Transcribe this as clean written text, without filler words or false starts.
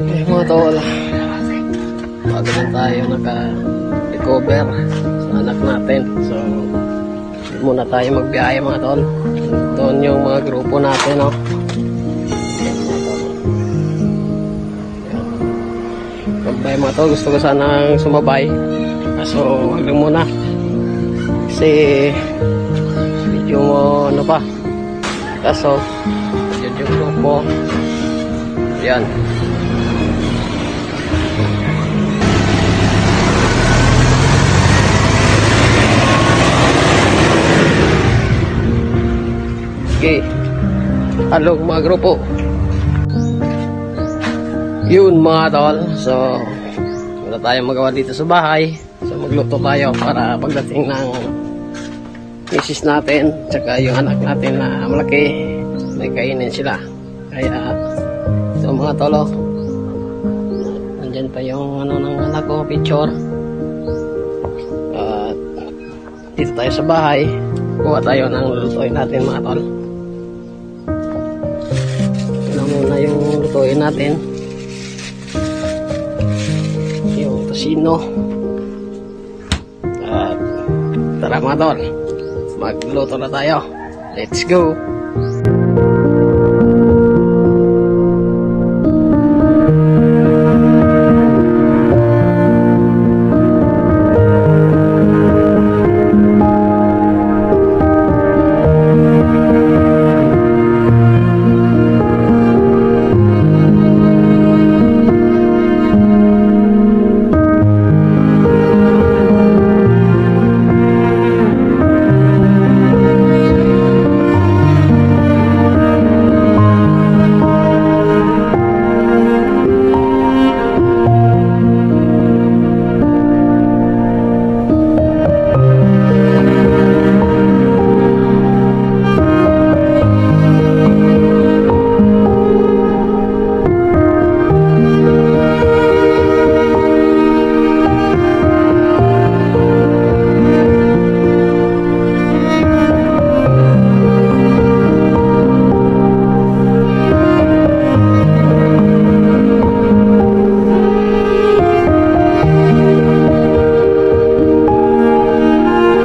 Okay mga tol, bago na tayo naka-recover sa anak natin. So muna tayo magbiyahe mga tol. Doon yung mga grupo natin, no? Pabay mga tol, gusto ko sanang sumabay, kaso wag lang muna kasi medyo mo ano pa, kaso yun yung grupo. Yan. Okay. Hello mga grupo. Yun mga tol. So wala tayong magawa dito sa bahay. So magluto tayo para pagdating ng misis natin tsaka yung anak natin na malaki, may kainin sila. Kaya ito mga tolo, nandyan pa yung ano ng anak ko, picture. At dito tayo sa bahay, kuha tayo ng lutuin natin mga tol. Ito muna yung lutuin natin, yung tosino. At tara mga tol, magluto na tayo. Let's go.